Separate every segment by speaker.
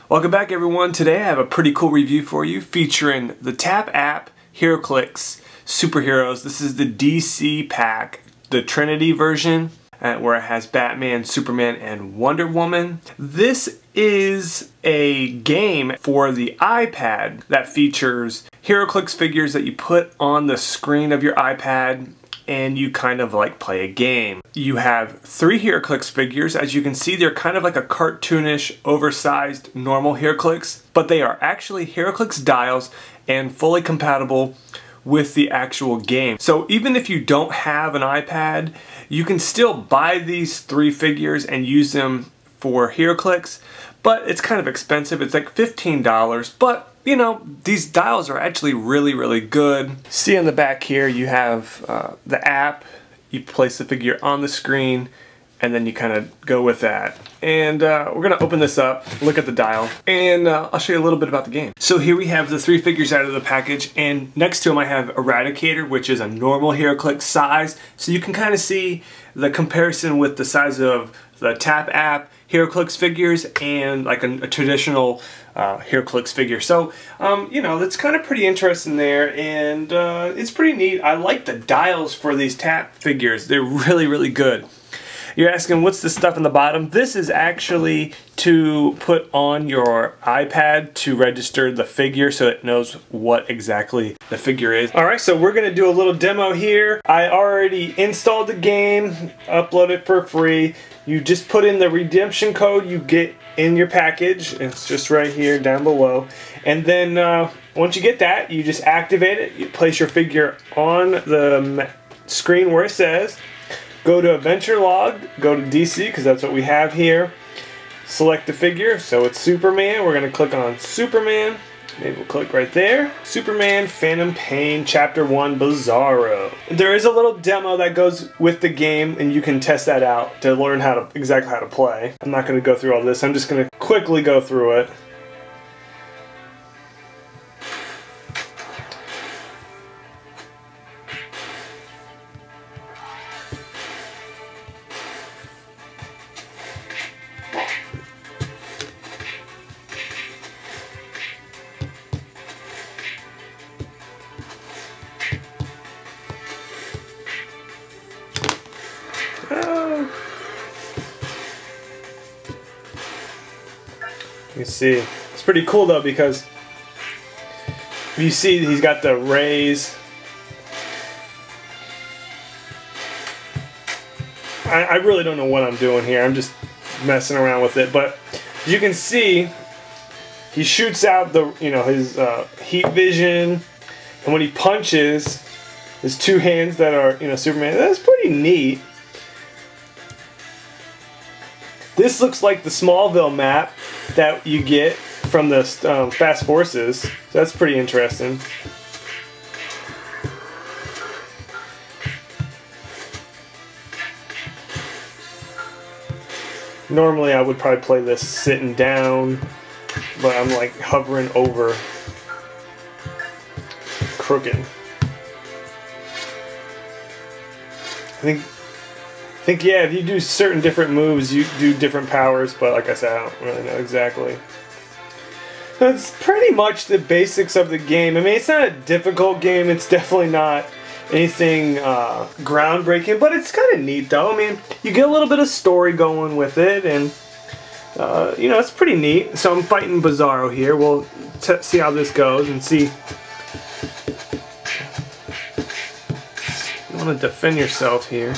Speaker 1: Welcome back, everyone. Today I have a pretty cool review for you featuring the TabApp Heroclix Superheroes. This is the DC pack, the Trinity version, where it has Batman, Superman, and Wonder Woman. This is a game for the iPad that features Heroclix figures that you put on the screen of your iPad and you kind of like play a game. You have 3 Heroclix figures. As you can see, they're kind of like a cartoonish, oversized, normal Heroclix, but they are actually Heroclix dials and fully compatible with the actual game. So even if you don't have an iPad, you can still buy these 3 figures and use them for Heroclix, but it's kind of expensive. It's like $15, but you know, these dials are actually really good. See on the back here, you have the app. You place the figure on the screen, and then you kind of go with that. And we're gonna open this up, look at the dial, and I'll show you a little bit about the game. So here we have the 3 figures out of the package, and next to them I have Eradicator, which is a normal Heroclix size. So you can kind of see the comparison with the size of the TabApp Heroclix figures and like a traditional Heroclix figure. So, you know, that's kind of pretty interesting there, and it's pretty neat. I like the dials for these tap figures. They're really good. You're asking, what's the stuff in the bottom? This is actually to put on your iPad to register the figure so it knows what exactly the figure is. Alright, so we're going to do a little demo here. I already installed the game, uploaded it for free. You just put in the redemption code you get in your package. It's just right here down below. And then once you get that, you just activate it. You place your figure on the screen where it says. Go to Adventure Log, go to DC, because that's what we have here. Select the figure, so it's Superman. We're going to click on Superman. Maybe we'll click right there. Superman Phantom Pain Chapter 1 Bizarro. There is a little demo that goes with the game, and you can test that out to learn exactly how to play. I'm not going to go through all this. I'm just going to quickly go through it. You can see it's pretty cool though, because you see he's got the rays. I really don't know what I'm doing here. I'm just messing around with it, but as you can see, he shoots out the his heat vision, and when he punches, his 2 hands that are Superman. That's pretty neat. This looks like the Smallville map that you get from the Fast Forces. So that's pretty interesting. Normally I would probably play this sitting down, but I'm like hovering over crooked. I think yeah, if you do certain different moves, you do different powers, but like I said, I don't really know exactly. That's pretty much the basics of the game. I mean, it's not a difficult game. It's definitely not anything groundbreaking, but it's kind of neat though. I mean, you get a little bit of story going with it, and you know, it's pretty neat. So I'm fighting Bizarro here. We'll see how this goes and see. You want to defend yourself here.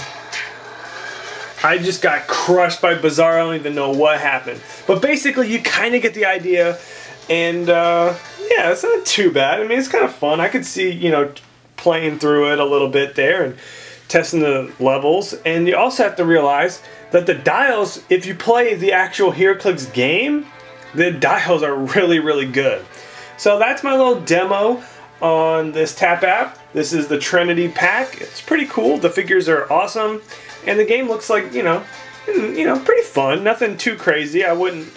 Speaker 1: I just got crushed by Bizarro. I don't even know what happened. But basically, you kind of get the idea. And, yeah, it's not too bad. I mean, it's kind of fun. I could see, you know, playing through it a little bit there and testing the levels. And you also have to realize that the dials, if you play the actual Heroclix game, the dials are really good. So that's my little demo on this TabApp. This is the Trinity pack. It's pretty cool. The figures are awesome. And the game looks like, you know, pretty fun. Nothing too crazy. I wouldn't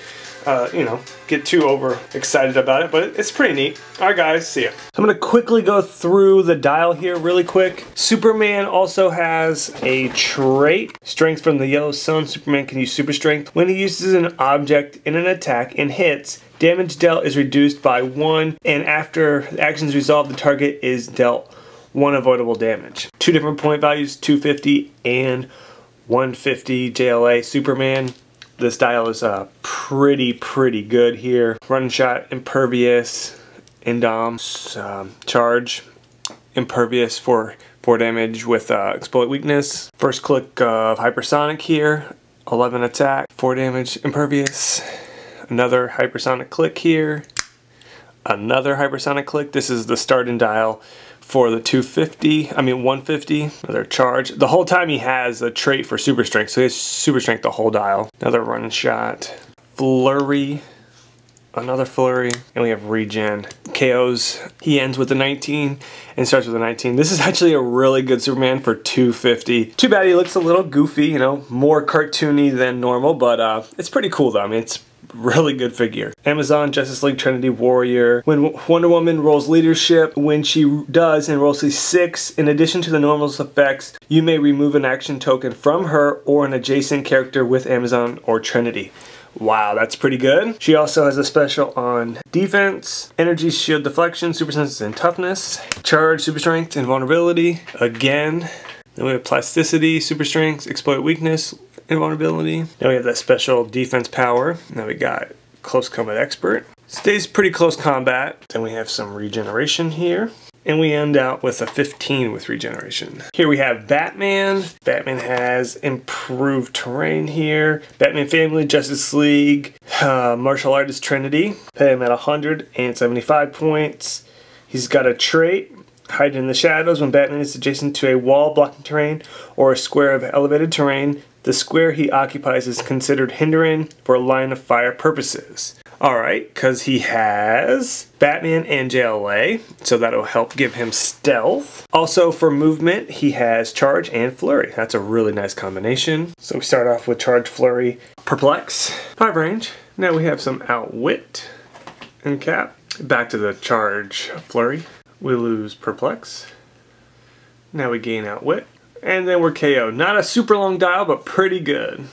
Speaker 1: you know, get too over excited about it, but it's pretty neat. Alright guys, see ya. I'm gonna quickly go through the dial here really quick. Superman also has a trait. Strength from the Yellow Sun. Superman can use super strength. When he uses an object in an attack and hits, damage dealt is reduced by 1, and after the action is resolved, the target is dealt 1 avoidable damage. 2 different point values, 250 and 150 JLA. Superman. This dial is pretty good here. Run shot, impervious, indom, charge, impervious for 4 damage with exploit weakness. First click of hypersonic here, 11 attack, 4 damage, impervious. Another hypersonic click here, another hypersonic click. This is the starting dial for the 150, another charge. The whole time he has a trait for super strength, so he has super strength the whole dial. Another run shot, flurry, another flurry, and we have regen. KOs, he ends with a 19 and starts with a 19. This is actually a really good Superman for 250. Too bad he looks a little goofy, you know, more cartoony than normal, but it's pretty cool though. I mean, it's really good figure. Amazon, Justice League, Trinity, Warrior. When Wonder Woman rolls leadership, when she does and rolls a 6, in addition to the normal effects, you may remove an action token from her or an adjacent character with Amazon or Trinity. Wow, that's pretty good. She also has a special on defense, energy, shield deflection, super sense, and toughness, charge, super strength, and vulnerability. Again, then we have plasticity, super strength, exploit weakness, invulnerability. Now we have that special defense power. Now we got close combat expert. Stays pretty close combat. Then we have some regeneration here. And we end out with a 15 with regeneration. Here we have Batman. Batman has improved terrain here. Batman Family, Justice League, Martial Artist Trinity. Pay him at 175 points. He's got a trait, hide in the shadows. When Batman is adjacent to a wall blocking terrain or a square of elevated terrain, the square he occupies is considered hindering for line of fire purposes. Alright, because he has Batman and JLA, so that'll help give him stealth. Also for movement, he has Charge and Flurry. That's a really nice combination. So we start off with Charge, Flurry, Perplex, 5 range. Now we have some Outwit and Cap. Back to the Charge, Flurry. We lose Perplex. Now we gain Outwit. And then we're KO. Not a super long dial, but pretty good.